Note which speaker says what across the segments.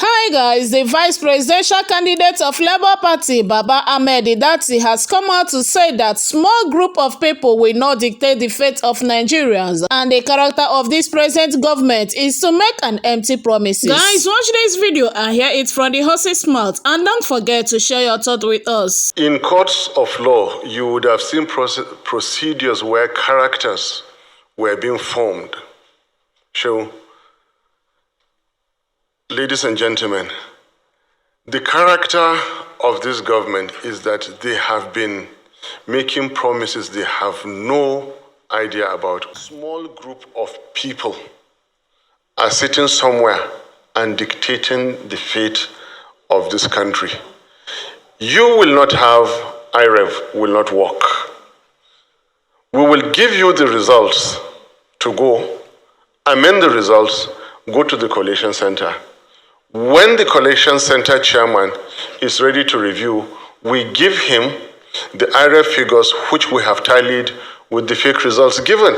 Speaker 1: Hi guys, the vice presidential candidate of Labour Party, Baba Ahmed Datti, has come out to say that small group of people will not dictate the fate of Nigerians, and the character of this present government is to make an empty promises. Guys, watch this video and hear it from the horse's mouth, and don't forget to share your thoughts with us.
Speaker 2: In courts of law, you would have seen procedures where characters were being formed. So, ladies and gentlemen, the character of this government is that they have been making promises they have no idea about. A small group of people are sitting somewhere and dictating the fate of this country. You will not have, IREV will not work. We will give you the results to go, amend the results, go to the collation center. When the collation center chairman is ready to review, we give him the IREV figures which we have tallied with the fake results given.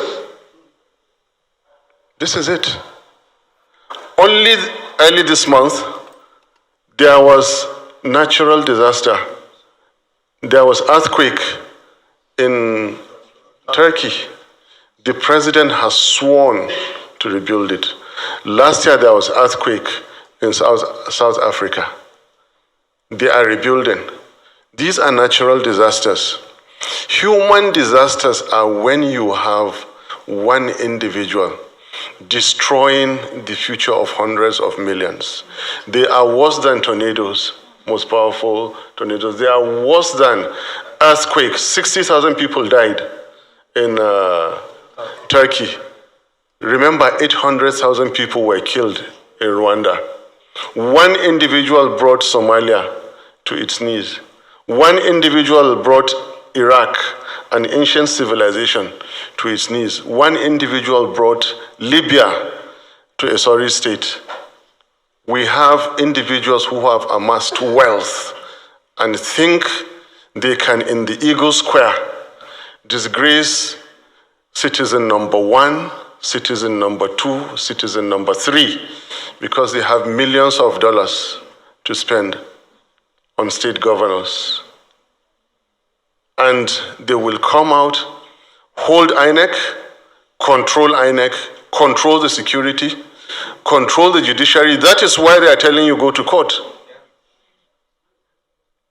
Speaker 2: This is it. Only early this month, there was natural disaster. There was earthquake in Turkey. The president has sworn to rebuild it. Last year, there was earthquake in South Africa. They are rebuilding. These are natural disasters. Human disasters are when you have one individual destroying the future of hundreds of millions. They are worse than tornadoes, most powerful tornadoes. They are worse than earthquakes. 60,000 people died in Turkey. Remember, 800,000 people were killed in Rwanda. One individual brought Somalia to its knees. One individual brought Iraq, an ancient civilization, to its knees. One individual brought Libya to a sorry state. We have individuals who have amassed wealth and think they can, in the Eagle Square, disgrace citizen number 1, citizen number 2, citizen number 3, because they have millions of dollars to spend on state governors. And they will come out, hold INEC, control the security, control the judiciary. That is why they are telling you go to court.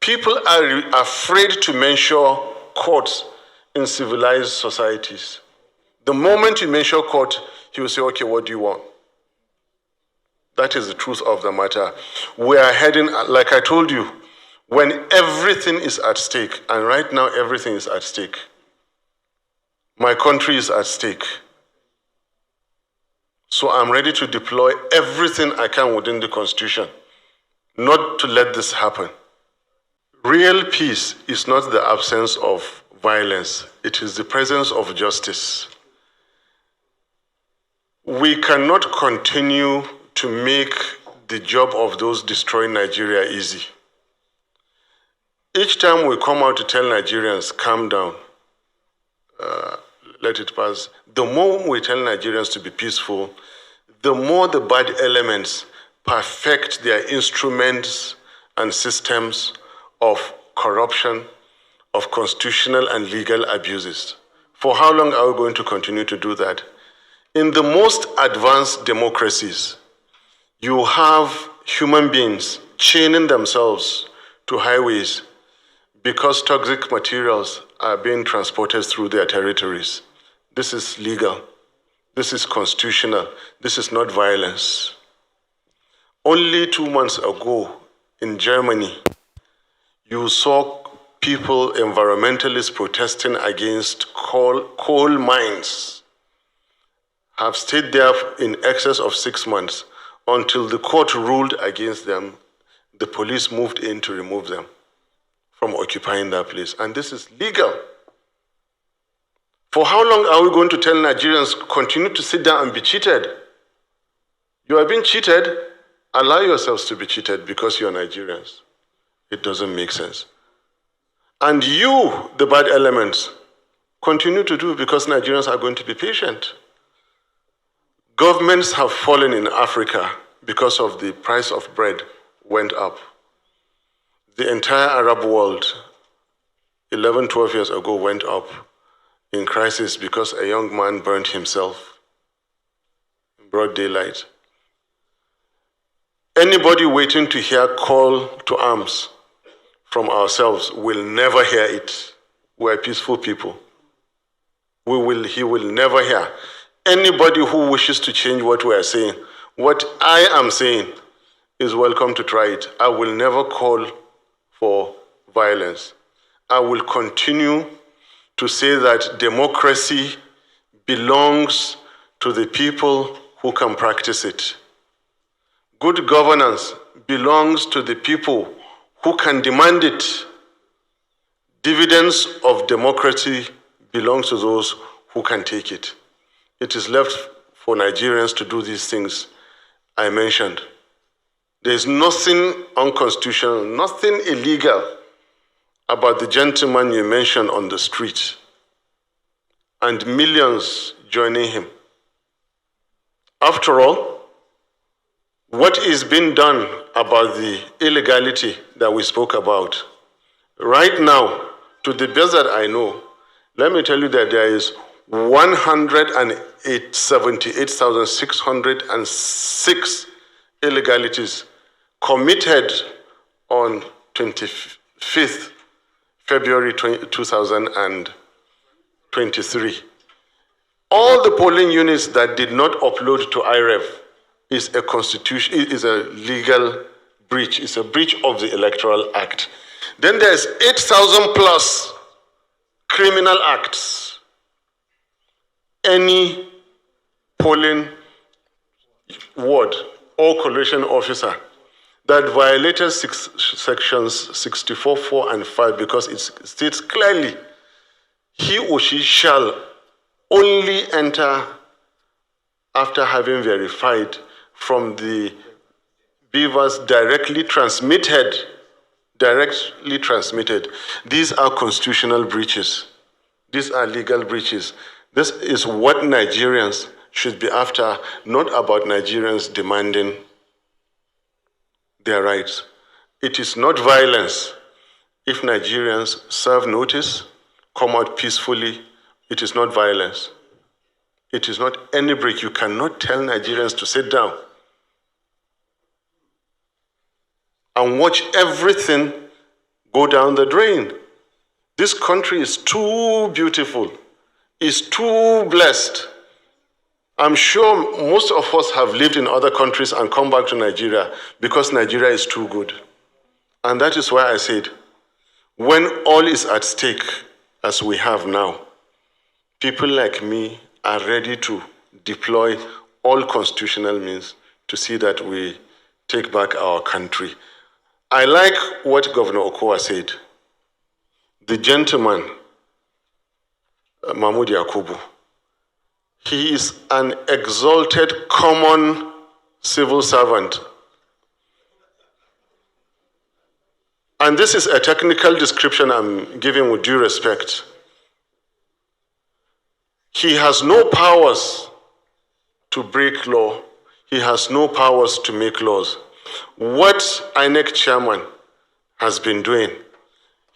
Speaker 2: People are afraid to mention courts in civilized societies. The moment you mention court, he will say, okay, what do you want? That is the truth of the matter. We are heading, like I told you, when everything is at stake, and right now everything is at stake. My country is at stake. So I'm ready to deploy everything I can within the Constitution, not to let this happen. Real peace is not the absence of violence. It is the presence of justice. We cannot continue to make the job of those destroying Nigeria easy. Each time we come out to tell Nigerians, calm down, let it pass, the more we tell Nigerians to be peaceful, the more the bad elements perfect their instruments and systems of corruption, of constitutional and legal abuses. For how long are we going to continue to do that? In the most advanced democracies, you have human beings chaining themselves to highways because toxic materials are being transported through their territories. This is legal. This is constitutional. This is not violence. Only 2 months ago in Germany, you saw people, environmentalists protesting against coal mines, have stayed there in excess of 6 months until the court ruled against them. The police moved in to remove them from occupying that place. And this is legal. For how long are we going to tell Nigerians continue to sit down and be cheated? You are being cheated. Allow yourselves to be cheated because you are Nigerians. It doesn't make sense. And you, the bad elements, continue to do because Nigerians are going to be patient. Governments have fallen in Africa because of the price of bread went up. The entire Arab world, 11, 12 years ago, went up in crisis because a young man burned himself in broad daylight. Anybody waiting to hear call to arms from ourselves will never hear it. We're peaceful people. He will never hear. Anybody who wishes to change what we are saying, what I am saying, is welcome to try it. I will never call for violence. I will continue to say that democracy belongs to the people who can practice it. Good governance belongs to the people who can demand it. Dividends of democracy belongs to those who can take it. It is left for Nigerians to do these things I mentioned. There is nothing unconstitutional, nothing illegal about the gentleman you mentioned on the street and millions joining him. After all, what is being done about the illegality that we spoke about? Right now, to the best that I know, let me tell you that there is 178,606 illegalities committed on 25th February 2023. All the polling units that did not upload to IREV is a legal breach. It's a breach of the Electoral Act. Then there's 8,000 plus criminal acts. Any polling ward or collation officer that violated sections 64, 4, and 5, because it states clearly, he or she shall only enter after having verified from the beavers directly transmitted. These are constitutional breaches. These are legal breaches. This is what Nigerians should be after, not about Nigerians demanding their rights. It is not violence if Nigerians serve notice, come out peacefully. It is not violence. It is not any break. You cannot tell Nigerians to sit down and watch everything go down the drain. This country is too beautiful, is too blessed. I'm sure most of us have lived in other countries and come back to Nigeria because Nigeria is too good. And that is why I said, when all is at stake, as we have now, people like me are ready to deploy all constitutional means to see that we take back our country. I like what Governor Okowa said. The gentleman, Mahmoud Yakubu, he is an exalted common civil servant. And this is a technical description I'm giving with due respect. He has no powers to break law. He has no powers to make laws. What INEC chairman has been doing,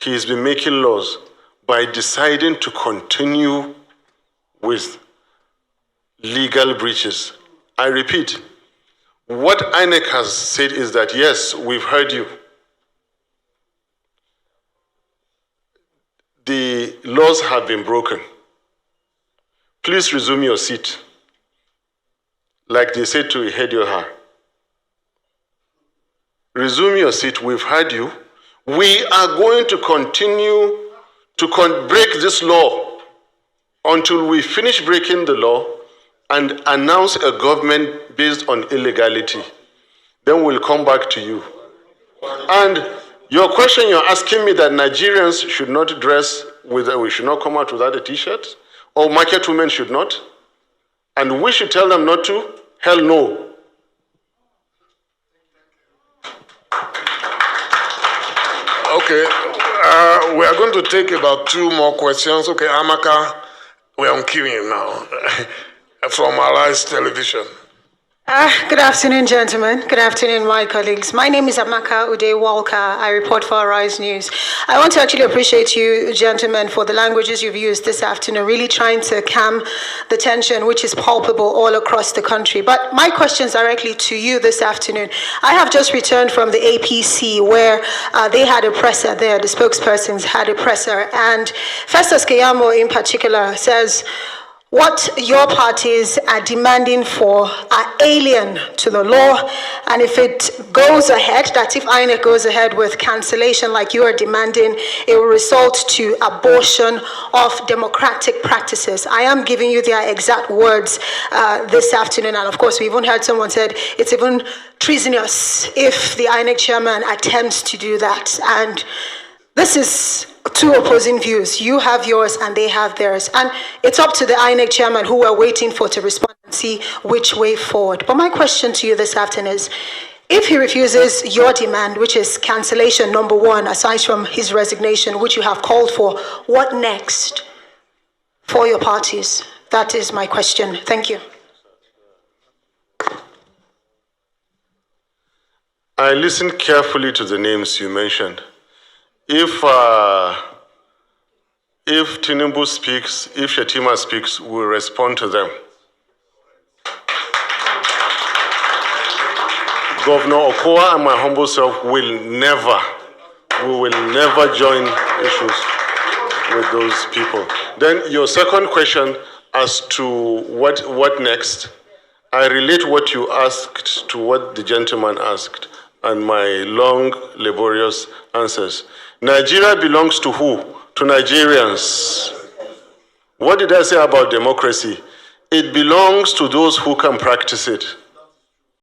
Speaker 2: he has been making laws by deciding to continue with legal breaches. I repeat, what INEC has said is that, yes, we've heard you. The laws have been broken. Please resume your seat. Like they said to Ihedioha. Resume your seat, we've heard you. We are going to continue to break this law until we finish breaking the law and announce a government based on illegality. Then we'll come back to you. And your question, you're asking me that Nigerians should not dress with, we should not come out without a t-shirt, or market women should not, and we should tell them not to? Hell no.
Speaker 3: Okay, we are going to take about 2 more questions. Okay, Amaka, we are on queuing now from Arise Television.
Speaker 4: Good afternoon, gentlemen. Good afternoon, my colleagues. My name is Amaka Ude Walker. I report for Arise News. I want to actually appreciate you, gentlemen, for the languages you've used this afternoon, really trying to calm the tension, which is palpable all across the country. But my question's directly to you this afternoon. I have just returned from the APC where they had a presser there, the spokespersons had a presser, and Festus Keyamo in particular says, what your parties are demanding for are alien to the law, and if it goes ahead, that if INEC goes ahead with cancellation like you are demanding, it will result to abortion of democratic practices. I am giving you their exact words this afternoon, and of course we even heard someone said it's even treasonous if the INEC chairman attempts to do that. And this is two opposing views. You have yours and they have theirs. And it's up to the INEC chairman who we're waiting for to respond and see which way forward. But my question to you this afternoon is, if he refuses your demand, which is cancellation number one, aside from his resignation, which you have called for, what next for your parties? That is my question. Thank you.
Speaker 2: I listened carefully to the names you mentioned. If Tinubu speaks, if Shetima speaks, we'll respond to them. Governor Okowa and my humble self will never join issues with those people. Then your second question as to what next, I relate what you asked to what the gentleman asked and my long, laborious answers. Nigeria belongs to who? To Nigerians. What did I say about democracy? It belongs to those who can practice it.